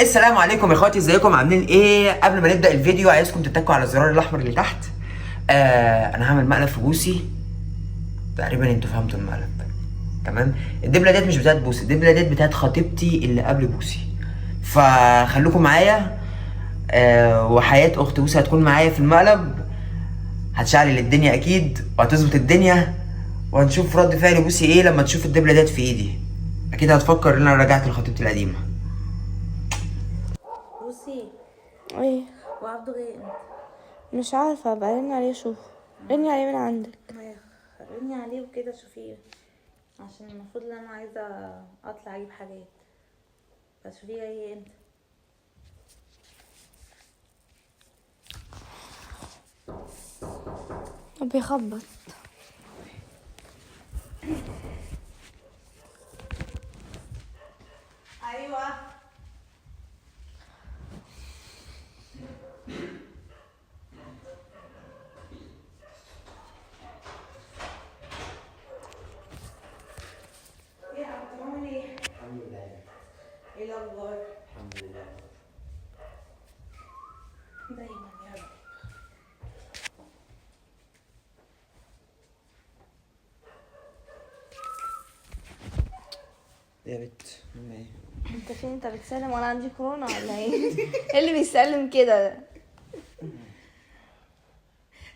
السلام عليكم يا اخواتي، ازيكم عاملين ايه؟ قبل ما نبدا الفيديو عايزكم تتكوا على الزرار الاحمر اللي تحت. انا هعمل مقلب في بوسي. تقريبا انتوا فهمتوا المقلب. تمام. الدبله ديت مش بتاعت بوسي، الدبله ديت بتاعت خطيبتي اللي قبل بوسي. فخلوكم معايا. وحياه اخت بوسي هتكون معايا في المقلب. هتشعلل الدنيا اكيد وهتظبط الدنيا. وهنشوف رد فعل بوسي ايه لما تشوف الدبله ديت في ايدي. اكيد هتفكر ان انا رجعت لخطيبتي القديمه. بصي، ايه، وعبده جاي امتى؟ مش عارفة، برن عليه اشوف. رني عليه من عندك. رني عليه وكده شوفيه، عشان المفروض ان انا عايزه اطلع اجيب حاجات. فشوفيه جاي امتى. بيخبط. ايوه ايه يا عبد عامل ايه؟ الحمد لله. ايه الاخبار؟ الحمد لله. دايما يا رب. يا بت ايه؟ انت فين؟ انت بتسلم وانا عندي كورونا ولا ايه؟ ايه اللي بيسلم كده؟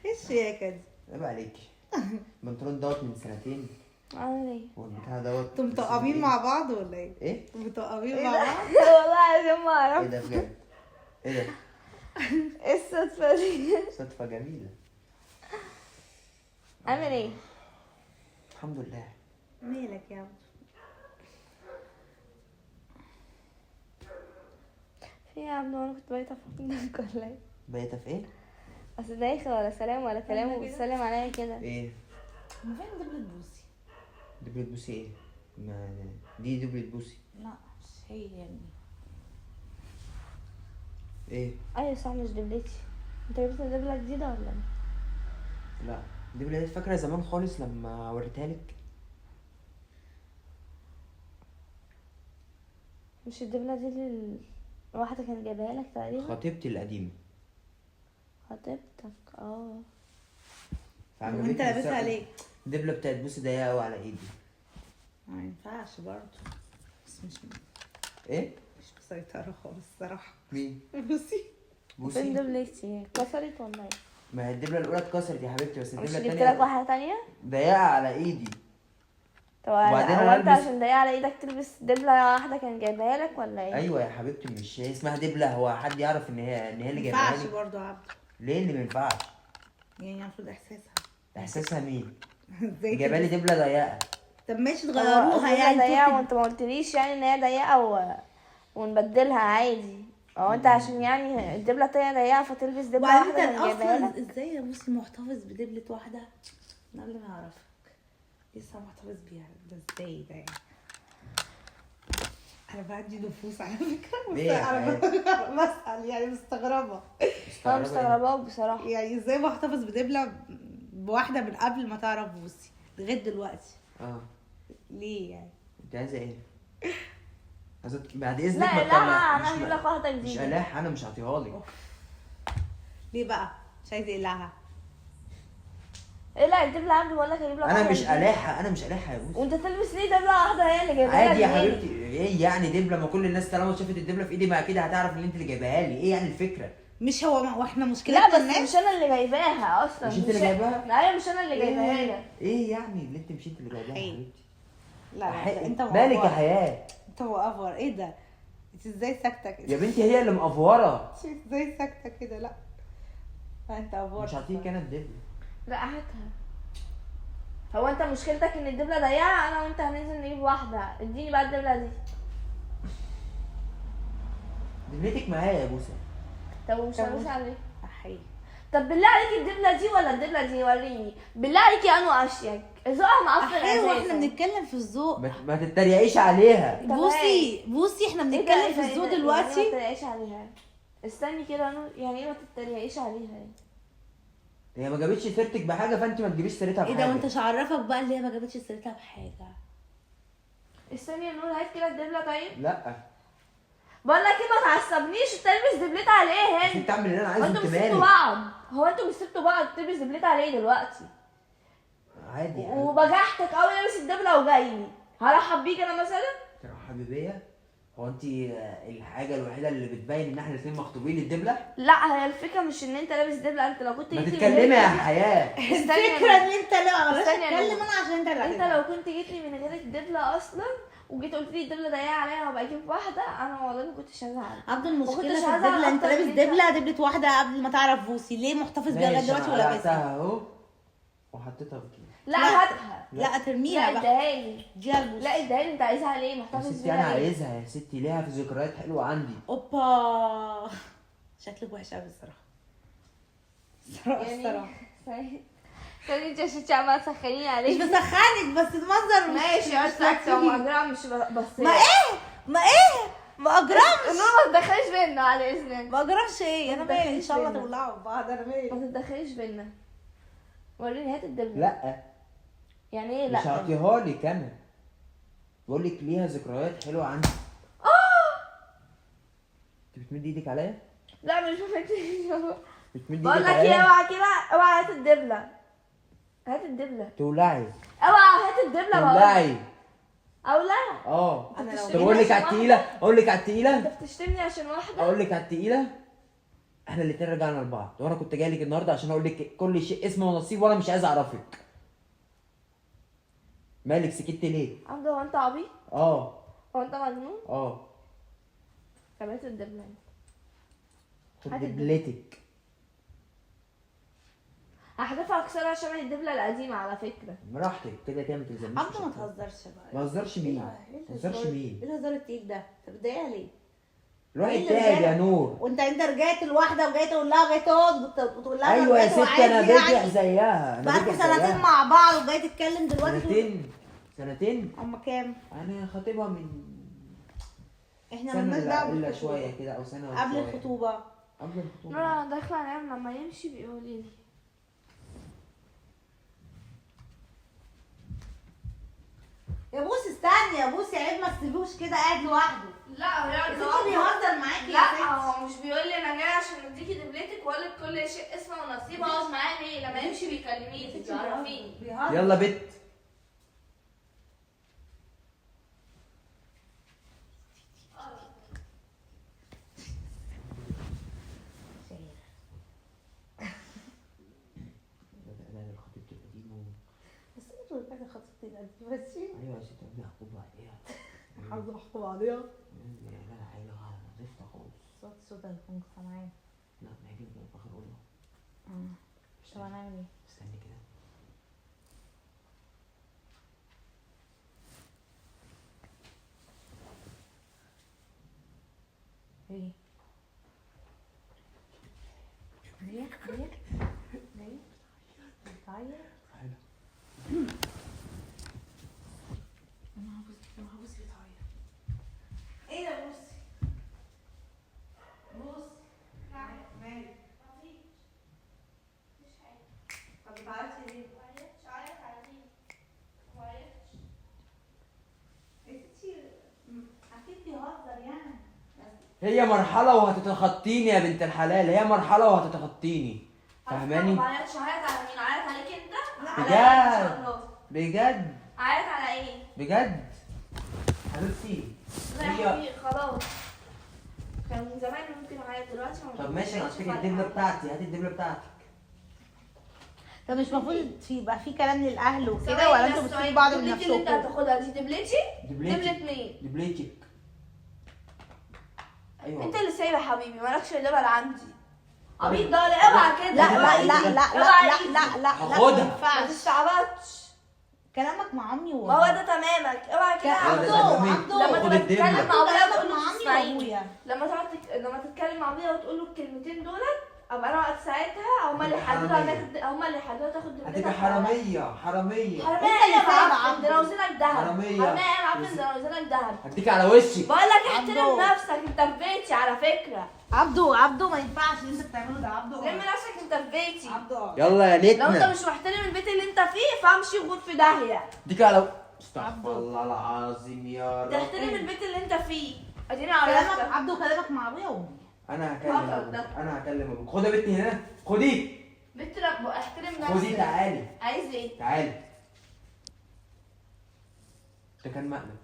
ايه الشياكه دي؟ عيب عليكي. البنطلون دوت من سنتين عامل ايه؟ والبتاع دوت انتوا مطقمين مع بعض ولا ايه؟ ايه؟ مطقمين مع بعض؟ والله عايزين ما ايه اعرف. ده بجد؟ ايه ده؟ ايه الصدفة دي؟ صدفة جميلة. عامل ايه؟ الحمد لله. مالك يا عبد؟ في يا عبد، انا كنت بايته في حضنك ولا ايه؟ بايتة في ايه؟ اصل دايخه ولا سلام ولا كلام أنا كده؟ وبتسلم عليا كده. ايه؟ ما فين دبلة بوسي؟ دبلة بوسي ايه؟ ما دي دبلة بوسي. لا مش هي يعني. ايه؟ ايوه صح، مش دبلتي. انت جبت دبله جديده ولا ايه؟ لا دبلة ديت فاكرة زمان خالص لما وريتها لك؟ مش الدبله دي اللي واحده كانت جايباها لك تقريبا؟ خطيبتي القديمة. خطيبتك، اه. فعجبتني وانت لابسها الصراحة. ليه؟ الدبلة بتاعت بوسي ضيقة قوي على ايدي. ما ينفعش برضه، بس ايه؟ مش مسيطرة خالص الصراحة. مين؟ بصي فين بوسي؟ دبلتي؟ اتكسرت ولا ايه؟ ما هي الدبلة الأولى اتكسرت يا حبيبتي، بس مش الدبلة جبت لك التانية واحده تانية؟ ضيقة على ايدي. طب وبعدين هو أنا انت هلبس- عشان ضيق على ايدك تلبس دبله واحده كان جايبها لك ولا ايه؟ ايوه يا حبيبتي، مش هي اسمها دبلة؟ هو حد يعرف ان هي اللي ما جايبها ينفعش لي؟ برضه يا عبد، ليه اللي ما ينفعش؟ يعني المفروض احساسها. احساسها مين؟ ازاي جايبه لي كده؟ دبلة ضيقة. طب ماشي هو تغيروها الدبلة يعني ضيقه انتوا وانت ما قلتليش يعني ان هي ضيقه ونبدلها عادي. هو انت عشان يعني الدبله التانية ضيقه فتلبس دبله وبعدين واحده انت كان جايبها لك؟ اصلا ازاي يا بوسي محتفظ بدبلة واحدة من قبل ما اعرفك؟ لسه محتفظ بيها ده ازاي ده يعني؟ انا بعدي نفوس على فكرة، ليه يا انا حياتي؟ بسأل يعني مستغربة. انا مستغرباه بصراحه. يعني ازاي محتفظ بدبلة بواحدة من قبل ما تعرف بوسي لغاية دلوقتي؟ اه. ليه يعني؟ انت عايزه ايه؟ عايزه بعد اذنك لا ما لا، تطلع- انا هجيب لك واحده مش جديده. الاح، انا مش هعطيها لك. ليه بقى؟ مش عايزة اقلعها؟ ايه؟ لا الدبله عندي، بقول لك هجيب لك انا واحده مش جديدة. الاحه، انا مش الاحه يا بوسي. وانت تلبس ليه دبله واحده هي اللي جايبها لك؟ عادي يا ليه؟ حبيبتي. ايه يعني دبلة؟ ما كل الناس طالما شافت الدبلة في ايدي ما اكيد هتعرف ان انت اللي جايباها لي. ايه يعني الفكرة؟ مش هو واحنا لا مشكلتنا بس الناس. مش انا اللي جايباها اصلا. مش انت اللي جايباها؟ لا مش انا اللي جايباها لك. ايه يعني اللي انت مش انت اللي جايباها يا أحيي. حبيبتي؟ لا لا انت مالك يا مأفور. حياة؟ انت مأفور، ايه ده؟ انت ازاي ساكتة كده؟ يا بنتي هي اللي مقفورة. انت ازاي ساكتة كده؟ لا انت افور. مش هعطيك انا الدبلة. لا هاتها. هو انت مشكلتك ان الدبله ضيقه؟ انا وانت هننزل نجيب واحده. اديني بقى الدبله دي. دبلتك معايا يا بوسة. طب مش طب هلبس عليك؟ احيي. طب بالله عليكي الدبله دي ولا الدبله دي؟ وريني بالله عليكي انو اشيك. ذوقها معفن احيي، واحنا اساسا. بنتكلم في الذوق. ما تتريقيش عليها. بوسي بوسي احنا ايه ده؟ بنتكلم ايه في ده؟ الذوق ايه ده؟ يعني ايه ما دلوقتي. تتريقيش عليها؟ استني كده انو، يعني ايه ما تتريقيش عليها يعني؟ هي ما جابتش سيرتك بحاجة فانت ما تجيبيش سيرتها ايه بحاجة. ده؟ وانت مش عرفك بقى اللي هي ما جابتش سيرتها بحاجة؟ استني يا نور، هات كده الدبله طيب. لا بقول لك ايه، ما تعصبنيش تلبس دبلت على ايه مش هنا؟ انت اعمل اللي انا هو عايزه، انتوا انت مش سبتوا مالك؟ بعض؟ هو انتوا مش سبتوا بعض تلبس دبلت على ايه دلوقتي؟ عادي يعني. وبجحتك قوي لابس الدبله وجاي لي، هرحب بيك انا مثلا؟ ترحبي بيا؟ هو انت الحاجه الوحيده اللي بتبين ان احنا الاثنين مخطوبين الدبله؟ لا هي الفكره مش ان انت لابس دبله، انت لو كنت ما جيت لي تتكلمي يا حياه. الفكره ان انت لا بلاش استني يا اتكلم نور. انا عشان انت اللي انت هتزعل. لو كنت جيت لي من غير الدبله اصلا وجيت قلت لي الدبله ضيقه عليا وابقى اجيب واحده، انا والله ما كنتش هزعل. عبد ما المشكله كنتش في هزعل الدبله، انت أكتر لابس من كده. دبله واحده قبل ما تعرف بوسي، ليه محتفظ بيها لغايه ماشي، دلوقتي انا ولابسها؟ قلعتها اهو وحطيتها في كيس. لا لا. هاتها. لا ترميها لا بقى، اديها لي. دي البوس. لا اديها لي، انت عايزها ليه؟ يا محتفظ ستي انا بيها ليه؟ عايزها يا ستي، ليها في ذكريات حلوه عندي. اوبا شكلك وحش قوي الصراحه. الصراحه ثاني انت عشان عماله تسخنيني مش عليك. بسخنك بس المنظر ماشي مش بس هو لطيف. جرام مش بس. ما ايه ما اجرمش. نور ما تدخليش بينا على اذنك. ما اجرمش ايه، انا ما مالي ان شاء الله تدخليش تولعوا في بعض، انا مالي. ما تتدخليش بينا. وريني هات الدبله. لا يعني ايه مش لا؟ هعطيها لك انا، بقول لك ليها ذكريات حلوه عندي. انت بتمد ايدك عليا؟ لا مش بفكر. بتمد بقول ايدك لك ايه، عليا؟ اوعى كده، اوعى هات الدبله. هات الدبله. تولعي اوعى هات الدبله بقول. تولعي. او لا. اه انا لو طب اقول لك على التقيله، اقول لك على التقيله، انت بتشتمني عشان واحده؟ اقول لك على التقيله. احنا الاتنين رجعنا لبعض، وانا كنت جاي لك النهارده عشان اقول لك كل شيء اسمه ونصيب، وانا مش عايز اعرفك. مالك سكت ليه؟ عبد هو انت عبيط؟ اه هو انت مجنون؟ اه. طب هات الدبله. خد هات دبلتك. هحذفها اكسرها شبه الدبله القديمه على فكره. براحتك كده كده، ما تلزمنيش. عبد ما تهزرش بقى. ما تهزرش مين؟ ايه ما تهزرش مين؟ ايه الهزار التقيل ده؟ انت بتضايقها ليه؟ روحي إيه اللي التاج يا رجعت؟ نور. وانت رجعت الواحده وجاي تقول لها جاي تقعد وتقول لها ايوه يا رجعت ستي انا وعادي بجح يعني. زيها، انا بقالكوا بجح سنتين زيها. مع بعض وجاي تتكلم دلوقتي سنتين. هما كام؟ انا خاطبها من احنا سنه مالناش دعوه الا بالخطوبة. شويه كده، او سنه قبل وشوية. الخطوبه. قبل الخطوبه. نور انا داخله انام، لما يمشي بيقولي لي. يا بوسي استني يا بوسي، عيب ما تسيبوش كده قاعد لوحده. لا هو يقعد الست بيهزر معاكي يا لا ست. هو مش بيقول لي انا جاي عشان اديكي دبلتك واقول لك كل شيء اسمه ونصيب، اقعد معاه ليه؟ لما يمشي بيكلميني تعرفيني. بيهزر. يلا بت. بس انتوا اللي فاكره خطيبتي القديمه بس ايوه يا ستي قبل الخطوبه عليها. عاوزه احكم عليها. لا لا حاجه نظيفه خالص. صوت صوت هيكون سامعين. لا ما هي كده في اخر اوضه. طب هنعمل ايه؟ استني كده. ايه؟ ليه؟ بتعيط؟ انا هبص بتعيط. ايه يا بوسي؟ مالك؟ طب بتعيطي ليه؟ اكيد بيهزر يعني. هي مرحله وهتتخطيني يا بنت الحلال، هي مرحله وهتتخطيني، فاهماني؟ ما عيطش. عيط على مين؟ عيط عليك انت؟ بجد. عليا ان شاء الله. بجد عيط على ايه؟ بجد حبيبتي. لا يا هي حبيبي خلاص. كان من زمان ممكن اعيط دلوقتي ما طب ماشي، انا بقتش هديك فارقة. الدبله بتاعتي، هاتي الدبله بتاعتك. طب مش المفروض يبقى في كلام للاهل وكده، ثواني ولا بس، انتوا ثواني. بتسيبوا بعض من دبلتي اللي انت نفسكم؟ هتاخدها دي دبلتي؟ دبلة مين؟ دبلتك. ايوه انت اللي سايبه يا حبيبي، مالكش دبل عندي. عبيط ده ولا اوعى كده. لا لا لا لا لا لا لا هاخدها. ما ينفعش. ما تستعبطش. كلامك مع عمي ما هو ده تمامك، اوعى كده. عبدو عبدو. لما خد تبقى الدبلة. تتكلم مع ابويا كلامك وتقول له مع عمي تسمعيني. وابويا. لما تتكلم مع ابويا وتقول له الكلمتين دولت، ابقى انا وقت ساعتها هما اللي يحددوا تاخد دبلتك. هتبقى حراميه حراميه. حرامية انت اللي يا سايبة معفن، عبده. ده انا وزنك دهب. حرامية. حرامية يا معفن، ده انا وزنك دهب. هديك على وشك. بقول لك عبده. احترم نفسك، انت في بيتي على فكرة. عبدو ما ينفعش اللي انت بتعمله ده. عبدو لم نفسك، انت في بيتي. عبدو يلا يا لو انت نتنا. مش محترم البيت اللي انت فيه فامشي وخد في داهية. هديك على استغفر الله العظيم يا رب. تحترم البيت اللي انت فيه. اديني كلامك عرفتك. عبده كلامك مع ابويا وامي. انا هكلم خطر ابوك، ده. انا هكلم ابوك. خدي يا بنتي هنا، خدي بنت رب احترم نفسك. خدي تعالي عايز ايه؟ تعالي. ده كان مقلب.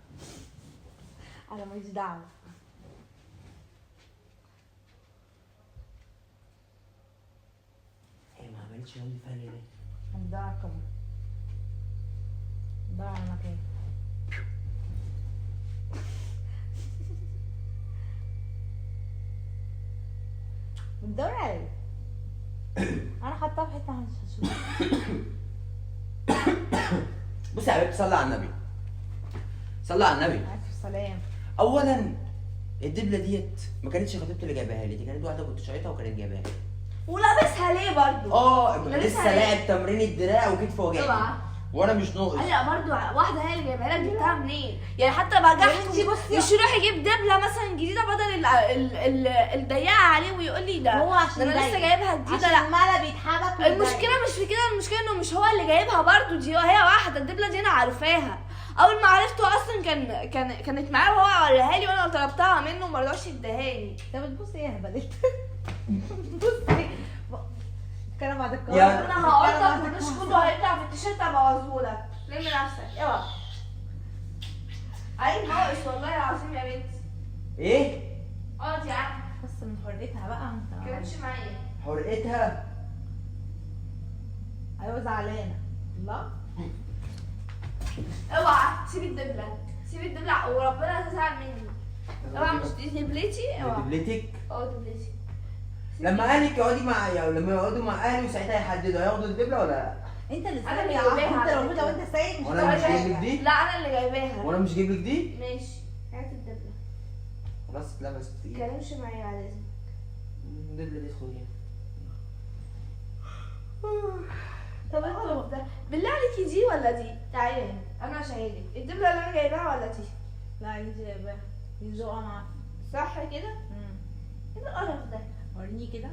انا ماليش دعوه. هي ما عملتش رد فعل ليه؟ انا دعوه على الكاميرا. دعوه على المكان. بتدور على ايه؟ انا حاطاها في حته مش هشوفها. بصي يا حبيبتي، صلي على النبي، صلي على النبي. معاك السلام. اولا الدبله ديت ما كانتش خطيبتي اللي جايباها لي، دي كانت واحده كنت شايطها وكانت جايباها لي. ولابسها ليه برضو؟ لسه لابسها ليه؟ لاعب تمرين الدراع وكتف وجعني اوعى. وانا مش ناقص. لا برضو واحده هي اللي جايبها لك، جبتها منين؟ يعني حتى بجحت بنتي بصي. مش يروح يجيب دبله مثلا جديده بدل الضيقه عليه ويقول لي ده هو عشان ده انا لسه ضيق. جايبها جديده. عشان لا المقلب بيتحرك ويضايق. المشكله مش في كده، المشكله انه مش هو اللي جايبها برضو، دي هي واحده. الدبله دي انا عارفاها، اول ما عرفته اصلا كانت معاه وهو وريها لي وانا طلبتها منه وما رضاش يديهاني. انت بتبصي ايه يا هبل انت؟ بصي اتكلم بعد الكلام. يا- انا هقطك ونسكت وهيطلع في التيشيرت ابوظهولك. لم نفسك اوعى. عيب ناقص والله العظيم يا بنتي. ايه؟ اقعد يا عم. بس من حريتها بقى انت. ما كانتش معايا. حرقتها. ايوه زعلانه. الله. اوعى سيب الدبله، سيب الدبله وربنا هتزعل مني. اوعى مش دي دبلتي. اوعى. دبلتك دبلتي. لما اهلك يقعدي مع لما يقعدوا مع اهلي وساعتها يحددوا هياخدوا الدبله ولا لا؟ انت اللي أنا سايق اللي يا عم. جايباها انت على لو كده فكرة. وانت سايق مش وانا مش هتعرف. جايب لك دي؟ لا انا اللي جايباها. وانا مش جايب لك دي؟ ماشي هات الدبله. خلاص اتلبست في ايدي. متتكلمش معايا على اذنك. الدبله دي خديها. طب انت ده بالله عليكي دي ولا دي؟ تعالي هنا انا هشيلك الدبله اللي انا جايباها ولا دي؟ لا دي جايباها. دي ذوقها معاك. صح كده؟ ايه القرف ده؟ وريني كده.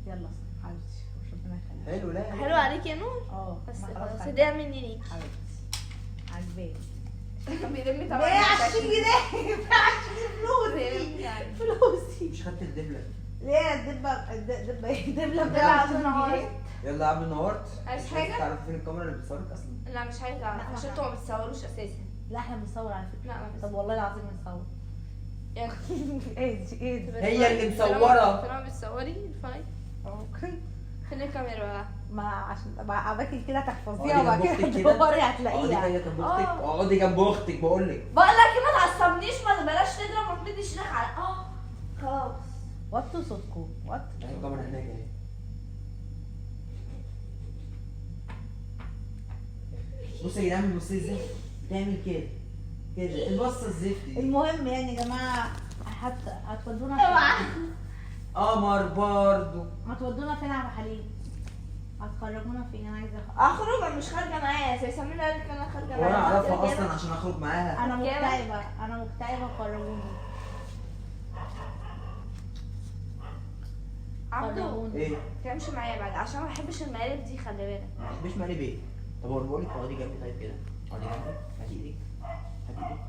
يلا حبيبتي ربنا يخليك. حلو. لا حلو عليك يا نور. بس بس خلاص خلاص عجبك. ده مني ليك. حبيبتي عجباني. بيلم ليه 20 جنيه؟ 20 فلوسي. يعني. فلوسي. مش خدت الدبله. ليه الدبه ايه؟ الدبله ده عشان ب 20 نهارك. جنيه. يلا يا عبد نورت. عايز مش حاجة؟ تعرفي فين الكاميرا اللي بتصورك اصلا؟ لا مش عايزه اعرف لا، عشان ما انتوا ما بتصوروش اساسا. لا احنا بنصور على فكره. لا ما طب والله العظيم بنصور. يعني ايه دي ايه دي؟ هي اللي مصورة. طالما بتصوري ارفعي فين الكاميرا بقى؟ ما عشان ابقى اماكن كده تحفظيها اقعدي وبعد جنب كده اختك كده. تدوري اقعدي هتلاقيها. كده جنب اختك. اقعدي جنب اختك بقول لك. بقول لك ما تعصبنيش، ما بلاش تضرب ما تمدش ايدك على خلاص. وطوا صوتكم وطوا. اهي الكاميرا هناك اهي. بص يا جدعان بصي ازاي تعمل كده كده البصه الزفت دي. المهم يعني يا جماعه هتودونا اوعى. فين؟ قمر برضو. هتودونا فين يا ابو حليم؟ هتخرجونا فين؟ انا عايزه اخرج انا مش خارجه معايا اساسا. مين قال لك انا خارجه معايا؟ وانا اعرفها اصلا عشان اخرج معاها. انا مكتئبه. انا مكتئبه خرجوني. عبدو خرجوني. ايه؟ ما تتكلمش معايا بعد عشان ما بحبش المقالب دي، خلي بالك. ما بحبش مقلب ايه؟ طب هو بقول لك اقعدي جنبي طيب كده. اقعدي جنبي. هاتي ايدك. هاتي ايدك.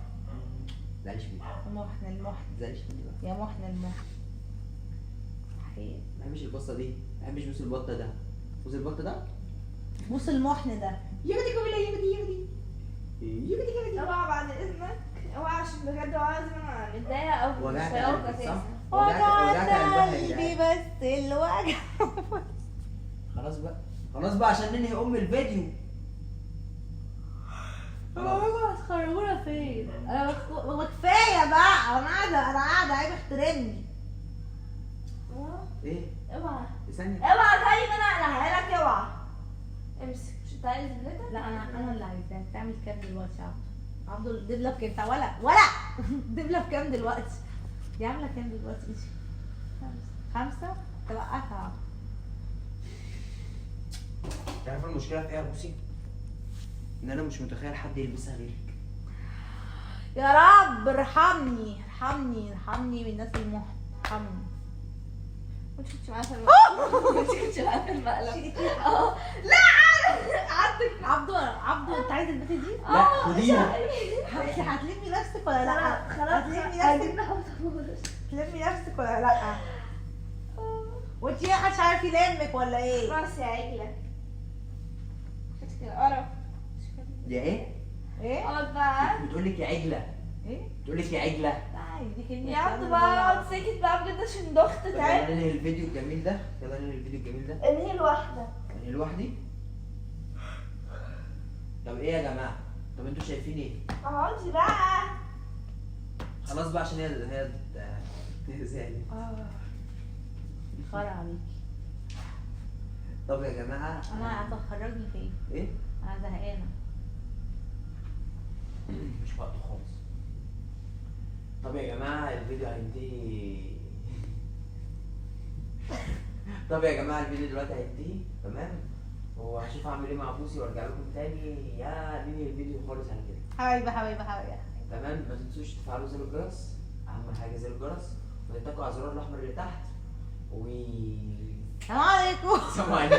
زعلش مني. محن المحن. زعلش مني بقى. يا محن المحن. حقيقي. ما بحبش البصه دي. ما بحبش بوس البطه ده. بوس البطه ده. بص المحن ده. يبدي كوبيلا يبدي. يبدي. اوعى بعد اذنك، اوعى عشان بجد لازم انا متضايقه او مش وجعت طايقاك قلبك اساسا. صح؟ وجعت قلبها يا قلبي جدعان. بس الوجع. خلاص بقى. خلاص بقى عشان ننهي الفيديو. هتخرجونا فين؟ انا كفايه بقى. انا قاعده عيب احترمني. ايه؟ اوعى ثانية. اوعى طيب انا اقلعها لك. اوعى امسك. مش انت عايز دبلتك؟ لا انا اللي عايزاك تعمل كام دلوقتي يا عبد الدبله بكام؟ ولا دبله بكام دلوقتي؟ دي عامله كام دلوقتي؟ 5 توقعتها. عارفه المشكلة في ايه يا بوسي؟ ان انا مش متخيل حد يلبسها غيرك. يا رب ارحمني ارحمني ارحمني من الناس المحن. ارحمني. وانت كنتش معايا في المقلب. وانت كنتش معايا في المقلب. اه لا قعدت عبدو انت عايز البت دي؟ لا خديها. هتلمي نفسك ولا لا؟ خلاص هتلمي نفسك؟ تلمي نفسك ولا لا؟ وانت ايه محدش عارف يلمك ولا ايه؟ راسي يا عجلة. شفتك القرف. يا ايه؟ ايه؟ اقعد بقى. بتقول لك يا عجله. ايه؟ بتقول لك يا عجله. لا دي كلمة يا عبدو بقى اقعد ساكت بقى بجد عشان ضغط يلا تعب. ننهي الفيديو الجميل ده. يلا ننهي الفيديو الجميل ده. انهي الواحدة. يعني لوحدي. طب ايه يا جماعه؟ طب انتوا شايفين ايه؟ اقعدي بقى. خلاص بقى عشان هي تهزقني. خرا عليكي. طب يا جماعه انا هتخرجني فين؟ ايه؟ انا زهقانة. مش وقته خالص. طب يا جماعه الفيديو هينتهي. طب يا جماعه الفيديو دلوقتي هينتهي تمام، وهشوف هعمل ايه مع بوسي وارجع لكم تاني. يا ننهي الفيديو خالص على كده. حبايبي تمام، ما تنسوش تفعلوا زر الجرس، اهم حاجه زر الجرس، وتتكوا على الزرار الاحمر اللي تحت. السلام عليكم. سلام عليكم.